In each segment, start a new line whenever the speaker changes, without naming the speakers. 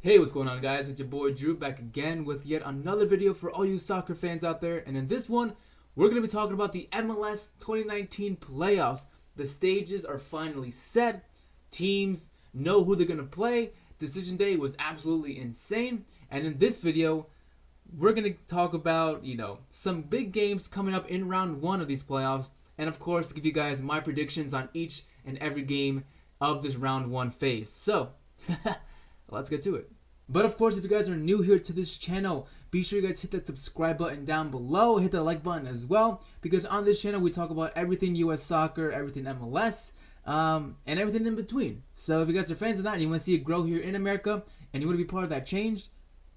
Hey, what's going on, guys? It's your boy Drew back again with yet another video for all you soccer fans out there. And in this one, we're going to be talking about the MLS 2019 playoffs. The stages are finally set. Teams know who they're going to play. Decision day was absolutely insane. And in this video, we're going to talk about, some big games coming up in round one of these playoffs. And of course, give you guys my predictions on each and every game of this round one phase. So, let's get to it. But of course, if you guys are new here to this channel, be sure you guys hit that subscribe button down below, hit that like button as well, because on this channel we talk about everything US soccer, everything MLS, and everything in between. So if you guys are fans of that and you want to see it grow here in America and you want to be part of that change,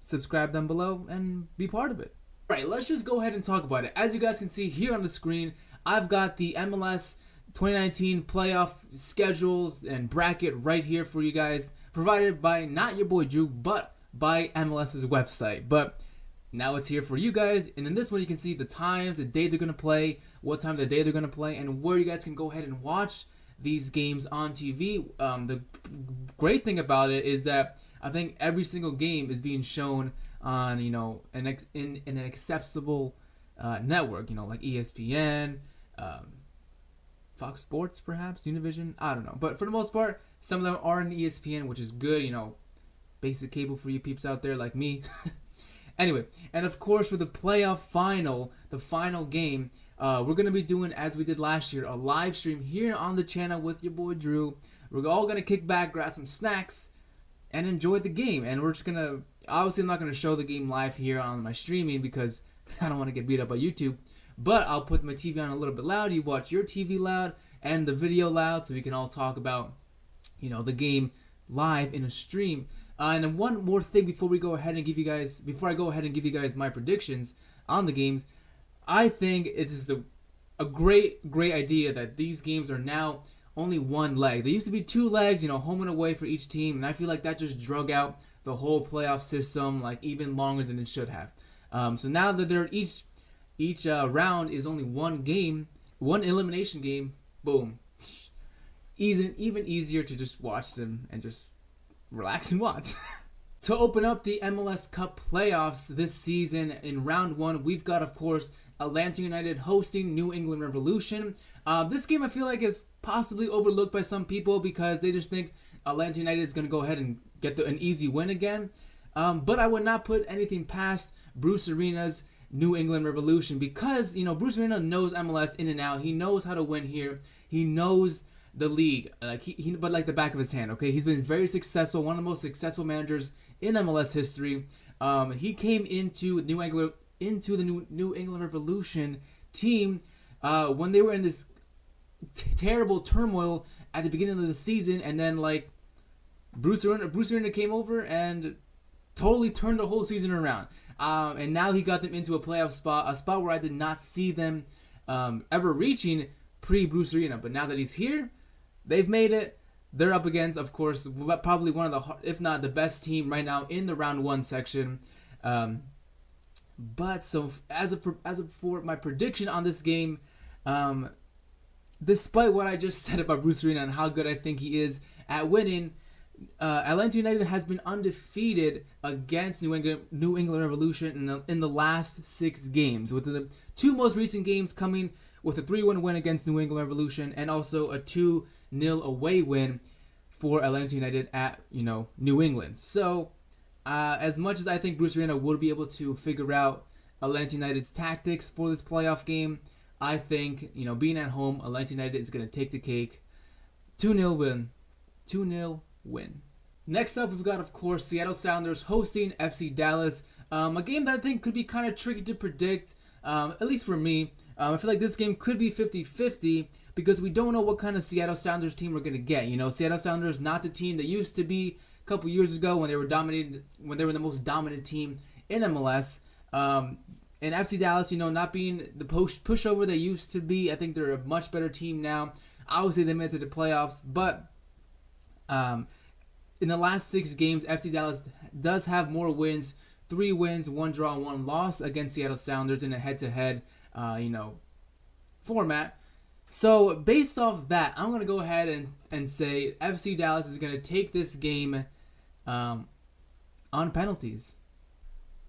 subscribe down below and be part of it. Alright, let's just go ahead and talk about it. As you guys can see here on the screen, I've got the MLS 2019 playoff schedules and bracket right here for you guys, provided by not your boy Drew, but by MLS's website. But now it's here for you guys, and in this one you can see the times, the day they're going to play, what time of the day they're going to play, and where you guys can go ahead and watch these games on TV. The great thing about it is that I think every single game is being shown on, in an accessible network, like ESPN, Fox Sports, perhaps, Univision, I don't know. But for the most part, some of them are in ESPN, which is good, basic cable for you peeps out there like me. Anyway, and of course for the playoff final, the final game, we're going to be doing, as we did last year, a live stream here on the channel with your boy Drew. We're all going to kick back, grab some snacks, and enjoy the game. And we're just going to, obviously I'm not going to show the game live here on my streaming because I don't want to get beat up by YouTube. But I'll put my TV on a little bit loud. You watch your TV loud and the video loud, so we can all talk about, the game live in a stream. And then one more thing before I go ahead and give you guys my predictions on the games, I think it is a great idea that these games are now only one leg. There used to be two legs, home and away for each team, and I feel like that just drug out the whole playoff system like even longer than it should have. So now that they're each round is only one game, one elimination game, boom. Even easier to just watch them and just relax and watch. To open up the MLS Cup playoffs this season in round one, we've got, of course, Atlanta United hosting New England Revolution. This game I feel like is possibly overlooked by some people because they just think Atlanta United is going to go ahead and get an easy win again. But I would not put anything past Bruce Arena's New England Revolution because, Bruce Arena knows MLS in and out. He knows how to win here. He knows the league, but like the back of his hand, okay? He's been very successful, one of the most successful managers in MLS history. He came into the New England Revolution team when they were in this terrible turmoil at the beginning of the season, and then Bruce Arena came over and totally turned the whole season around. And now he got them into a playoff spot, a spot where I did not see them ever reaching pre-Bruce Arena. But now that he's here, they've made it. They're up against, of course, probably one of the, if not the best team right now in the round one section. But so as of for my prediction on this game, despite what I just said about Bruce Arena and how good I think he is at winning, Atlanta United has been undefeated against New England Revolution in the last 6 games, with the 2 most recent games coming with a 3-1 win against New England Revolution and also a 2-0 away win for Atlanta United at New England. So as much as I think Bruce Arena will be able to figure out Atlanta United's tactics for this playoff game, I think being at home, Atlanta United is going to take the cake. 2-0 win. 2-0 win. Next up, we've got, of course, Seattle Sounders hosting FC Dallas. A game that I think could be kind of tricky to predict, at least for me. I feel like this game could be 50-50 because we don't know what kind of Seattle Sounders team we're going to get. Seattle Sounders not the team that used to be a couple years ago when they were the most dominant team in MLS. And FC Dallas, not being the pushover they used to be. I think they're a much better team now. Obviously, they made it to the playoffs, but in the last 6 games, FC Dallas does have more wins, 3 wins, 1 draw, 1 loss against Seattle Sounders in a head-to-head, format. So based off that, I'm going to go ahead and say FC Dallas is going to take this game on penalties.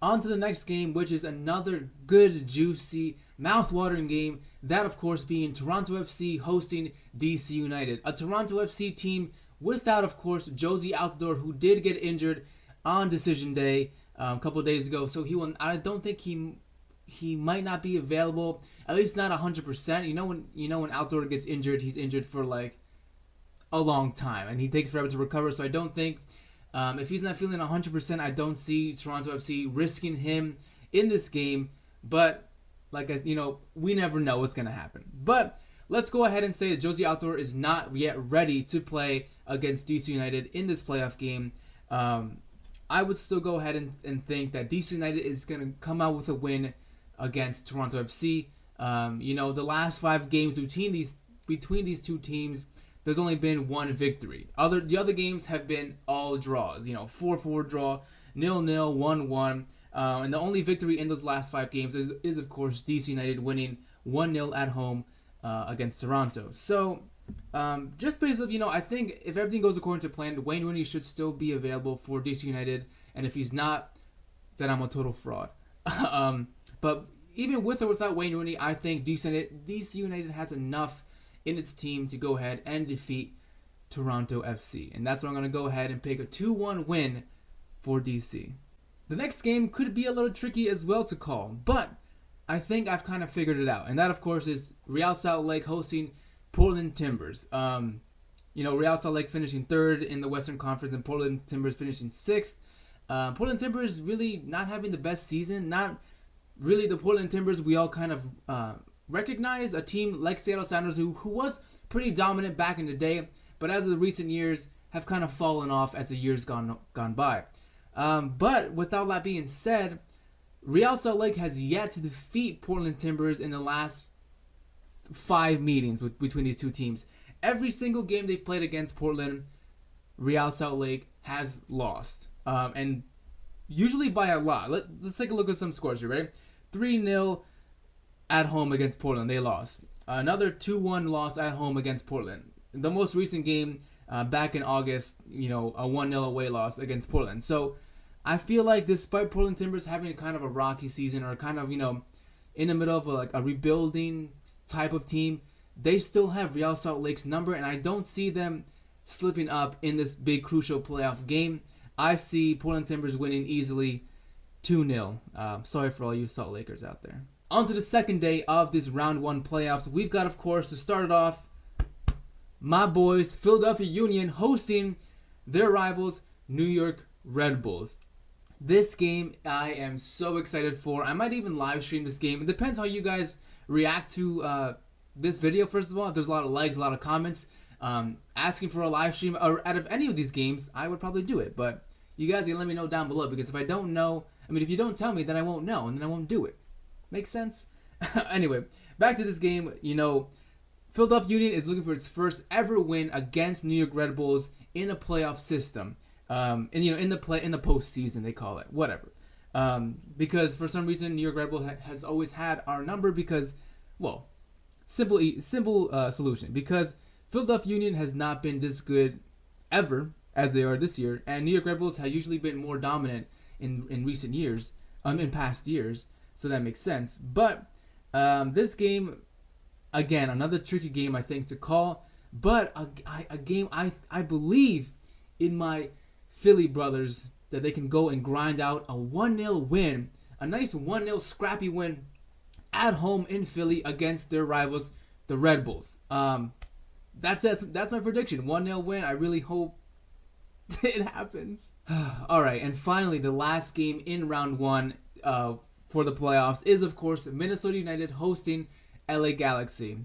On to the next game, which is another good, juicy, mouth-watering game. That, of course, being Toronto FC hosting DC United. A Toronto FC team without, of course, Josie Altidore, who did get injured on decision day a couple of days ago. So I don't think he might not be available, at least not 100%. You know when Altidore gets injured, he's injured for like a long time, and he takes forever to recover. So I don't think, if he's not feeling 100%, I don't see Toronto FC risking him in this game. But we never know what's gonna happen. But let's go ahead and say that Josie Altidore is not yet ready to play against DC United in this playoff game. I would still go ahead and think that DC United is gonna come out with a win against Toronto FC. The last 5 games between these two teams, there's only been one victory. The other games have been all draws. 4-4 draw, 0-0, 1-1. And the only victory in those last 5 games is of course DC United winning 1-0 at home against Toronto. So just based off, I think if everything goes according to plan, Wayne Rooney should still be available for DC United. And if he's not, then I'm a total fraud. But even with or without Wayne Rooney, I think DC United has enough in its team to go ahead and defeat Toronto FC. And that's why I'm going to go ahead and pick a 2-1 win for DC. The next game could be a little tricky as well to call, but I think I've kind of figured it out. And that, of course, is Real Salt Lake hosting Portland Timbers. Real Salt Lake finishing 3rd in the Western Conference and Portland Timbers finishing 6th. Portland Timbers really not having the best season. Not really the Portland Timbers we all kind of recognize. A team like Seattle Sounders who was pretty dominant back in the day, but as of the recent years have kind of fallen off as the years gone by. But with all that being said, Real Salt Lake has yet to defeat Portland Timbers in the last 5 meetings between these two teams. Every single game they've played against Portland, Real Salt Lake has lost. And usually by a lot. Let's take a look at some scores here, right? 3-0 at home against Portland, they lost. Another 2-1 loss at home against Portland. The most recent game back in August, a 1-0 away loss against Portland. So I feel like despite Portland Timbers having kind of a rocky season or kind of, in the middle of a rebuilding type of team, they still have Real Salt Lake's number, and I don't see them slipping up in this big crucial playoff game. I see Portland Timbers winning easily 2-0. Sorry for all you Salt Lakers out there. On to the second day of this round 1 playoffs. We've got, of course, to start it off, my boys, Philadelphia Union, hosting their rivals, New York Red Bulls. This game I am so excited for. I might even live stream this game. It depends how you guys react to this video, first of all. If there's a lot of likes, a lot of comments asking for a live stream or out of any of these games, I would probably do it. But you guys can let me know down below, because if I don't know, if you don't tell me, then I won't know, and then I won't do it. Make sense? Anyway, back to this game. Philadelphia Union is looking for its first ever win against New York Red Bulls in a playoff system. In the postseason, they call it, whatever. Because for some reason New York Red Bull has always had our number because, simple solution. Because Philadelphia Union has not been this good ever as they are this year, and New York Red Bulls have usually been more dominant in recent years, in past years. So that makes sense. But this game, again, another tricky game I think to call, but a game I believe in my Philly brothers that they can go and grind out a 1-0 win, a nice 1-0 scrappy win at home in Philly against their rivals, the Red Bulls. That's my prediction. 1-0 win. I really hope it happens. All right, and finally, the last game in round 1 for the playoffs is, of course, Minnesota United hosting LA Galaxy.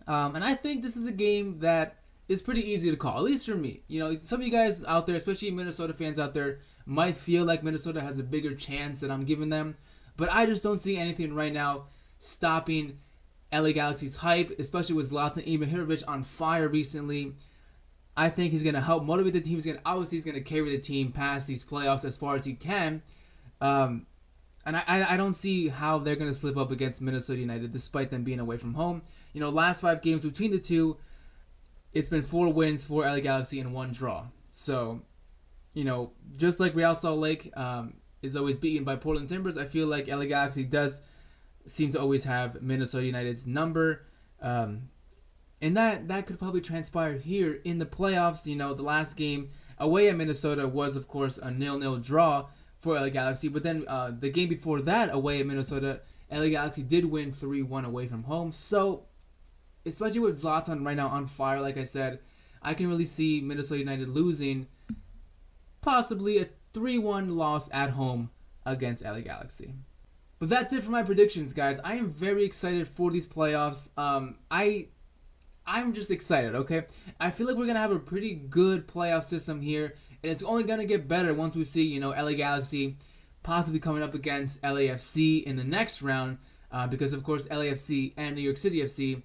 And I think this is a game that is pretty easy to call, at least for me. Some of you guys out there, especially Minnesota fans out there, might feel like Minnesota has a bigger chance than I'm giving them. But I just don't see anything right now stopping LA Galaxy's hype, especially with Zlatan Ibrahimovic on fire recently. I think he's going to help motivate the team. He's going to carry the team past these playoffs as far as he can. And I don't see how they're going to slip up against Minnesota United despite them being away from home. Last 5 games between the two, it's been 4 wins for LA Galaxy and 1 draw. So, just like Real Salt Lake is always beaten by Portland Timbers, I feel like LA Galaxy does seem to always have Minnesota United's number. And that could probably transpire here in the playoffs. The last game away at Minnesota was, of course, a 0-0 draw for LA Galaxy. But then the game before that, away at Minnesota, LA Galaxy did win 3-1 away from home. So, especially with Zlatan right now on fire, like I said, I can really see Minnesota United losing possibly a 3-1 loss at home against LA Galaxy. But that's it for my predictions, guys. I am very excited for these playoffs. I'm just excited, okay? I feel like we're going to have a pretty good playoff system here, and it's only going to get better once we see, LA Galaxy possibly coming up against LAFC in the next round, because, of course, LAFC and New York City FC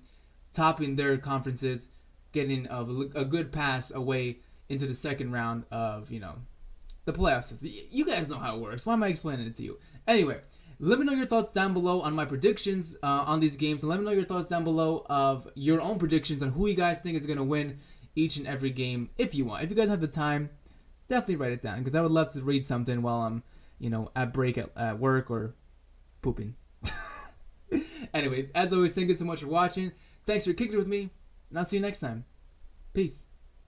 topping their conferences, getting a good pass away into the second round of, the playoff system. You guys know how it works. Why am I explaining it to you? Anyway, let me know your thoughts down below on my predictions on these games. And let me know your thoughts down below of your own predictions on who you guys think is going to win each and every game if you want. If you guys have the time, definitely write it down because I would love to read something while I'm, at break at work or pooping. Anyway, as always, thank you so much for watching. Thanks for kicking it with me, and I'll see you next time. Peace.